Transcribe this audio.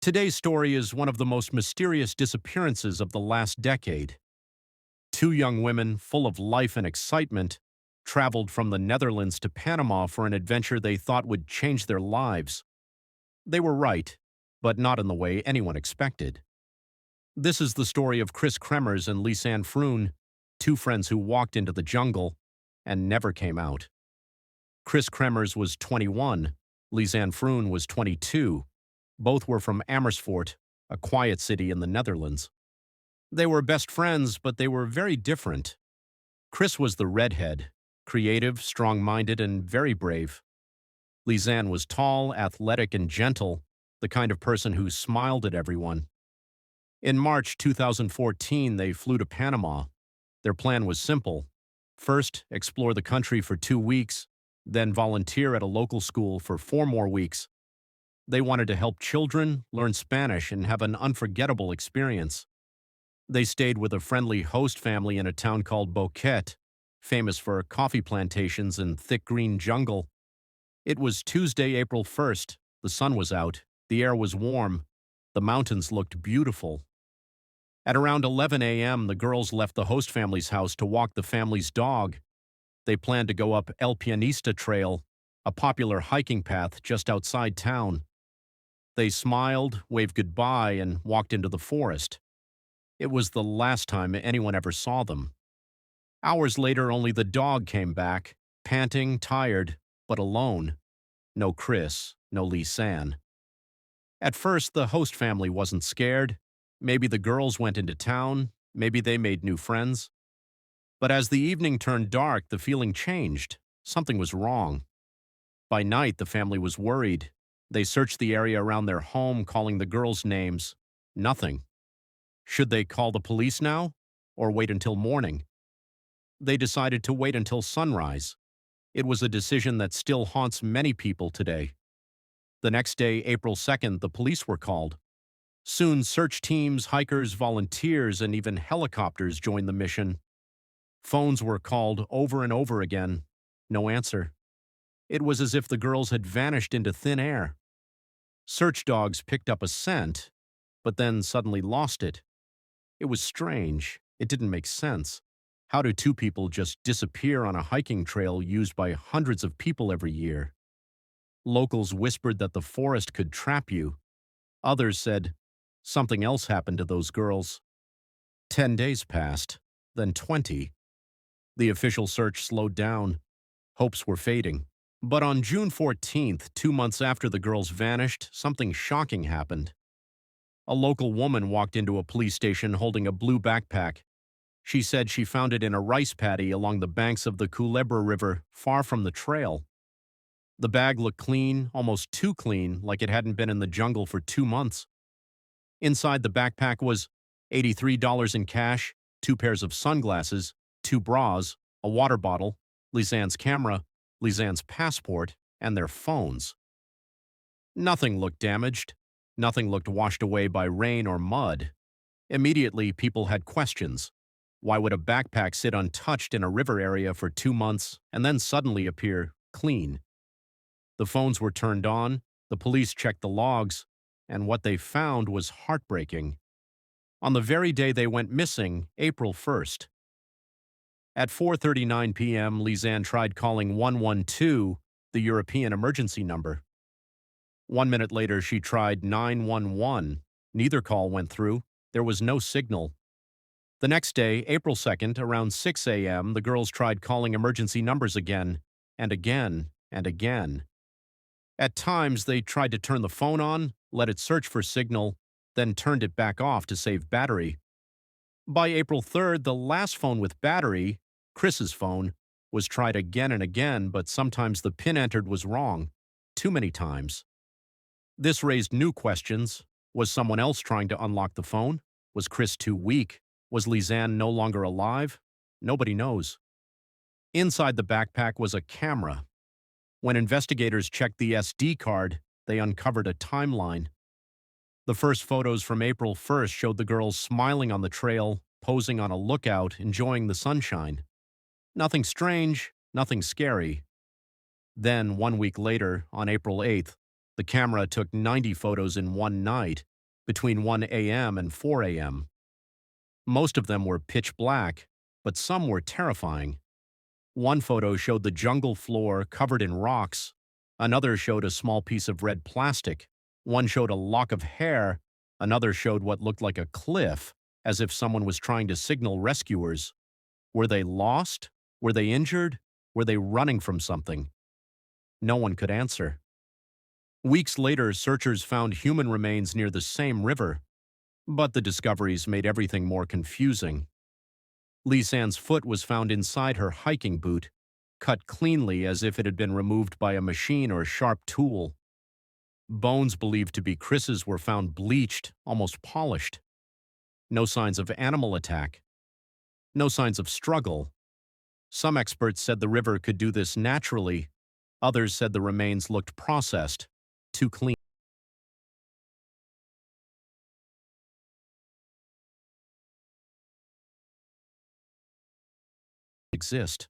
Today's story is one of the most mysterious disappearances of the last decade. Two young women, full of life and excitement, traveled from the Netherlands to Panama for an adventure they thought would change their lives. They were right, but not in the way anyone expected. This is the story of Kris Kremers and Lisanne Froon, two friends who walked into the jungle and never came out. Kris Kremers was 21, Lisanne Froon was 22. Both were from Amersfoort, a quiet city in the Netherlands. They were best friends, but they were very different. Kris was the redhead, creative, strong-minded, and very brave. Lisanne was tall, athletic, and gentle, the kind of person who smiled at everyone. In March 2014, they flew to Panama. Their plan was simple. First, explore the country for 2 weeks, then volunteer at a local school for 4 more weeks. They wanted to help children learn Spanish and have an unforgettable experience. They stayed with a friendly host family in a town called Boquete, famous for coffee plantations and thick green jungle. It was Tuesday, April 1st. The sun was out. The air was warm. The mountains looked beautiful. At around 11 a.m., the girls left the host family's house to walk the family's dog. They planned to go up Pianista Trail, a popular hiking path just outside town. They smiled, waved goodbye, and walked into the forest. It was the last time anyone ever saw them. Hours later, only the dog came back, panting, tired, but alone. No Kris, no Lisanne. At first, the host family wasn't scared. Maybe the girls went into town, maybe they made new friends. But as the evening turned dark, the feeling changed. Something was wrong. By night, the family was worried. They searched the area around their home, calling the girls' names. Nothing. Should they call the police now, or wait until morning? They decided to wait until sunrise. It was a decision that still haunts many people today. The next day, April 2nd, the police were called. Soon, search teams, hikers, volunteers, and even helicopters joined the mission. Phones were called over and over again. No answer. It was as if the girls had vanished into thin air. Search dogs picked up a scent, but then suddenly lost it. It was strange. It didn't make sense. How do two people just disappear on a hiking trail used by hundreds of people every year? Locals whispered that the forest could trap you. Others said something else happened to those girls. 10 days passed, then 20. The official search slowed down. Hopes were fading. But on June 14th, 2 months after the girls vanished, something shocking happened. A local woman walked into a police station holding a blue backpack. She said she found it in a rice paddy along the banks of the Culebra River, far from the trail. The bag looked clean, almost too clean, like it hadn't been in the jungle for 2 months. Inside the backpack was $83 in cash, 2 pairs of sunglasses, 2 bras, a water bottle, Lisanne's camera, Lisanne's passport, and their phones. Nothing looked damaged. Nothing looked washed away by rain or mud. Immediately, people had questions. Why would a backpack sit untouched in a river area for 2 months and then suddenly appear clean? The phones were turned on, the police checked the logs, and what they found was heartbreaking. On the very day they went missing, April 1st. At 4:39 p.m., Lisanne tried calling 112, the European emergency number. 1 minute later, she tried 911. Neither call went through. There was no signal. The next day, April 2nd, around 6 a.m., the girls tried calling emergency numbers again, and again, and again. At times, they tried to turn the phone on, let it search for signal, then turned it back off to save battery. By April 3rd, the last phone with battery, Kris's phone, was tried again and again, but sometimes the pin entered was wrong. Too many times. This raised new questions. Was someone else trying to unlock the phone? Was Kris too weak? Was Lisanne no longer alive? Nobody knows. Inside the backpack was a camera. When investigators checked the SD card, they uncovered a timeline. The first photos from April 1st showed the girls smiling on the trail, posing on a lookout, enjoying the sunshine. Nothing strange, nothing scary. Then, 1 week later, on April 8th, the camera took 90 photos in one night, between 1 a.m. and 4 a.m. Most of them were pitch black, but some were terrifying. One photo showed the jungle floor covered in rocks. Another showed a small piece of red plastic. One showed a lock of hair. Another showed what looked like a cliff, as if someone was trying to signal rescuers. Were they lost? Were they injured? Were they running from something? No one could answer. Weeks later, searchers found human remains near the same river, but the discoveries made everything more confusing. Lisanne's foot was found inside her hiking boot, cut cleanly as if it had been removed by a machine or sharp tool. Bones believed to be Kris's were found bleached, almost polished. No signs of animal attack. No signs of struggle. Some experts said the river could do this naturally. Others said the remains looked processed, too clean to exist.